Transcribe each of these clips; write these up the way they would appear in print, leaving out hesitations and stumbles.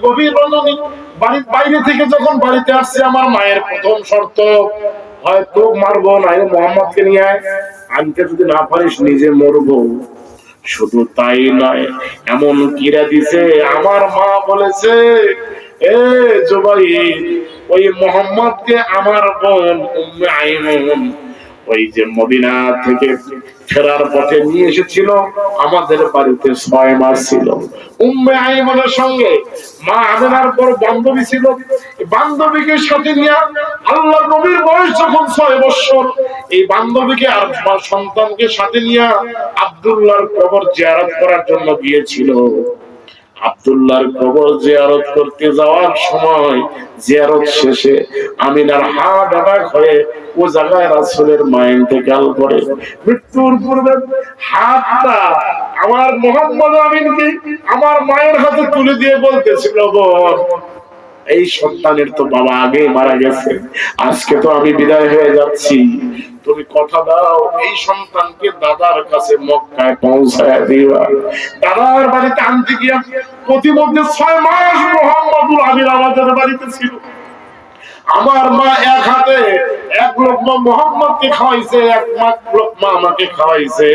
গভীর রজনী, বাড়ির বাইরে থেকে যখন বাড়িতে আসছে, আমার মায়ের প্রথম শর্ত, হয়তো মারবো না মোহাম্মদকে নিয়ে আয়, আনতে যদি না পারিস নিজে মরবো। শুধু তাই নয়, এমন কিরা দিছে, আমার মা বলেছে, এ জুবাইর, ওই মোহাম্মদকে আমার বোন উম্মে আইমন ওই যে মদিনা থেকে ফেরার পথে নিয়ে এসেছিল, আমাদের বাড়িতে 6 মাস ছিল। উম্মে আইমনের সঙ্গে মা আমেনার বড় বান্ধবী ছিল। বান্ধবীকে সাথে নিয়ে আল্লাহর নবীর বয়স যখন 6 বছর, এই বান্ধবীকে আর সন্তানকে সাথে নিয়ে আব্দুল্লাহর কবর জিয়ারত করার জন্য গিয়েছিল। আব্দুল্লাহর কবর জিয়ারত করতে যাওয়ার সময়, জিয়ারত শেষে আমিনার হার্ট অ্যাটাক হয়ে ও জায়গায় রাসূলের মায়ের ইন্তেকাল করে। মৃত্যুর পূর্বে হাতটা আমার মুহাম্মদ আমিনকে আমার মায়ের হাতে তুলে দিয়ে বলতেছিল, বোন, এই সন্তানের তো বাবা আগে মারা গেছে, আজকে তো আমি বিদায় হয়ে যাচ্ছি, তুমি কথা দাও এই সন্তানকে দাদার কাছে মক্কায় পৌঁছায় দিবা। দাদার বাড়িতে আনতে গিয়া প্রতিমধ্যে 6 মাস মুহাম্মদুল আমিন আমাদের বাড়িতে ছিল। আমার মা এক হাতে 1 লোকমা মুহাম্মদকে খাওয়াইছে, 1 লোকমা আমাকে খাওয়াইছে।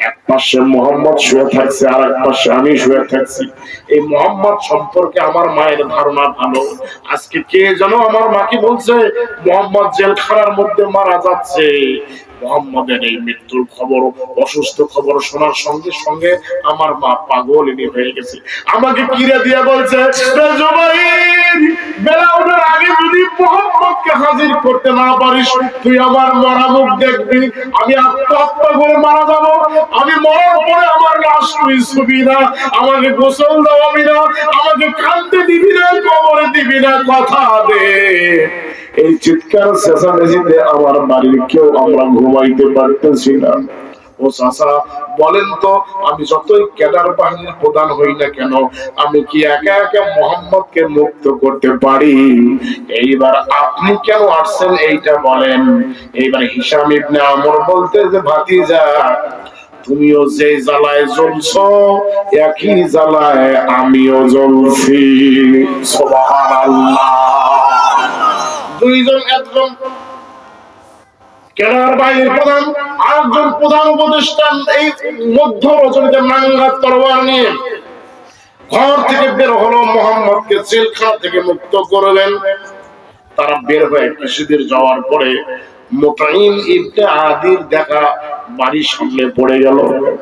এক পাশে মোহাম্মদ শুয়ে থাকছে, আর এক পাশে আমি শুয়ে থাকছি। এই মোহাম্মদ সম্পর্কে আমার মায়ের ধারণা ভালো। আজকে কে যেন আমার মাকে বলছে মোহাম্মদ জেলখানার মধ্যে মারা যাচ্ছে। মোহাম্মদের এই মৃত্যুর খবর, অসুস্থ খবর শোনার সঙ্গে সঙ্গে আমার মা পাগলিনী হয়ে গেছে। আমাকে কিরে দিয়ে বলছে, বেলা ওঠার আগে যদি মোহাম্মদকে হাজির করতে না পারিস, তুই আমার মরা মুখ দেখবি, আমি আত্মহত্যা করে মারা যাবো, আমি মরার পরে আমার লাশ তুই ছবি না, আমাকে গোসল দেওয়াবি না, আমাকে কাঁদতে দিবি না, কবরে দিবি না, কথা দে। এই চিৎকার চেঁচামেচিতে আমার বাড়ির কেউ আমরা ঘুমাইতে পারতেছি না। ও চাচা বলেন তো, আমি যতই ক্যাডার বাহিনীর প্রধান হই না কেন, আমি কি একা একা মোহাম্মদকে মুক্ত করতে পারি? এইবার আপনি কেন আসছেন এইটা বলেন। এইবার হিশাম ইবনে আমর বলতে যে, ভাতিজা, তুমিও যে জ্বালায় জ্বলছো, একই জ্বালায় আমিও জ্বলছি। সুবহানাল্লাহ। দুইজন, একজন কেনার বাহিনীর প্রধান, আরেকজন প্রধান উপদেষ্টা, এই মধ্য রজনীতে নাঙ্গা তরোয়ার নিয়ে ঘর থেকে বের হলো, মোহাম্মদকে জেলখানা থেকে মুক্ত করবেন। তারা বের হয়ে কিছুদিন যাওয়ার পরে মুতাইম ইবনে আদির দেখা বাড়ির সামনে পড়ে গেল।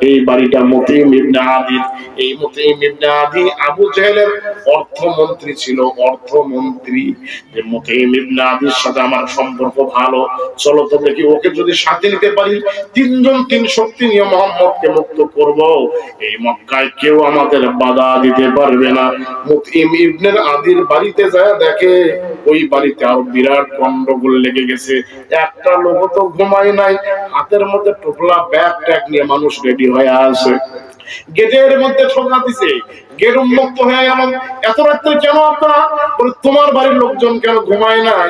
এই বাড়িটা মুতাইম ইবনে আদির। এই মুতাইম ইবনে আদি আবু জেহেলের অর্থমন্ত্রী ছিল, অর্থমন্ত্রী। যে মুতাইম ইবনে আদির সাথে আমার সম্পর্ক ভালো, চলো তো দেখি ওকে যদি সাথে নিতে পারি, 3 জন 3 শক্তি নিয়ে মোহাম্মদকে মুক্ত করব, এই মক্কায় কেউ আমাদের বাধা দিতে পারবে না। মুতাইম ইবনে আদির বাড়িতে যায় দেখে, ওই বাড়িতে আরো বিরাট গন্ডগোল লেগে গেছে। একটা লোক তো ঘুমায় নাই, হাতের মধ্যে টোপলা ব্যাগ ট্যাগ নিয়ে মানুষ রেডি হয়ে আসে। গেটের মধ্যে ঠোকা দিছে, গেট উন্মুক্ত হয়ে গেল। এত রাত্রে কেন আপনারা? তোমার বাড়ির লোকজন কেন ঘুমায় নাই?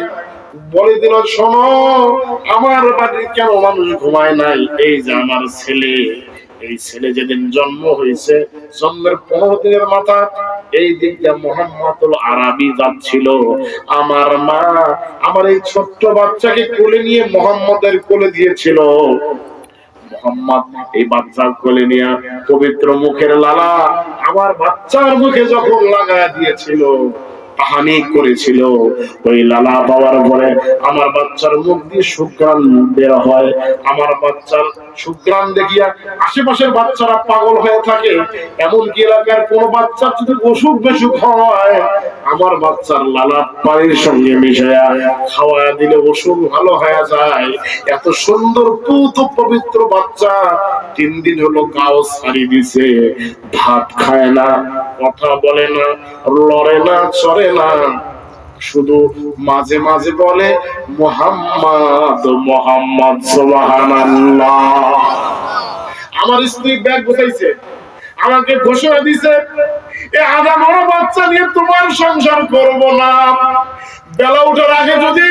বলে দিল, শোনো, আমার বাড়ির কেন মানুষ ঘুমায় নাই, এই যে আমার ছেলে, এই ছেলে যেদিন জন্ম হয়েছে, জন্মের 15 দিনের মাথা এই দিক দিয়ে মুহাম্মদুল আরবি যাচ্ছিল। আমার মা আমার এই ছোট্ট বাচ্চাকে কোলে নিয়ে মুহাম্মদের কোলে দিয়েছিল। মুহাম্মদ এই বাচ্চার কোলে নিয়ে পবিত্র মুখের লালা আমার বাচ্চার মুখে যখন লাগায়া দিয়েছিল, তাহানি করেছিল, ওই লালা পাওয়ার পরে আমার বাচ্চার মুখ দিয়ে সুঘ্রাণ বের হয়। আমার বাচ্চার সুঘ্রাণ দেখিয়া আশেপাশের বাচ্চারা পাগল হয়ে থাকে। এমনকি এলাকার কোন বাচ্চা যদি অসুখ বেসুখ হয়, আমার বাচ্চার লালা পানির সঙ্গে মিশায়া খাওয়া দিলে অসুখ ভালো হয়ে যায়। এত সুন্দর পুত পবিত্র বাচ্চা 3 দিন হলো গাও ছাড়ি দিছে, ভাত খায় না, কথা বলে না, লড়ে না, চড়ে না, শুধু মাঝে মাঝে বলে মুহাম্মদ মুহাম্মদ। সুবহানাল্লাহ। আমার স্ত্রী ব্যাগ গোছাইছে, আমাকে ঘোষণা দিছে, এই আগামী বাচ্চা নিয়ে তোমার সংসার করব না। বেলা ওঠার আগে যদি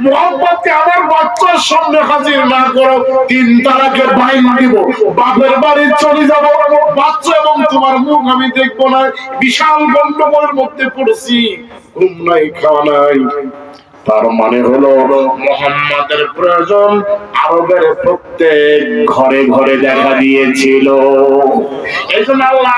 মোহাম্মদকে আমার বাচ্চার সামনে হাজির না করো, 3 তালাকের বাইন দিব, বাপের বাড়ি চলে যাব, বাচ্চা এবং তোমার মুখ আমি দেখবো না। বিশাল গন্ডগোলের মধ্যে পড়েছি, ঘুম নাই, খাওয়া নাই। তার মানে হলো মুহাম্মাদের প্রয়োজন আরবের প্রত্যেক ঘরে ঘরে দেখা দিয়েছিল। এই জন্য আল্লাহ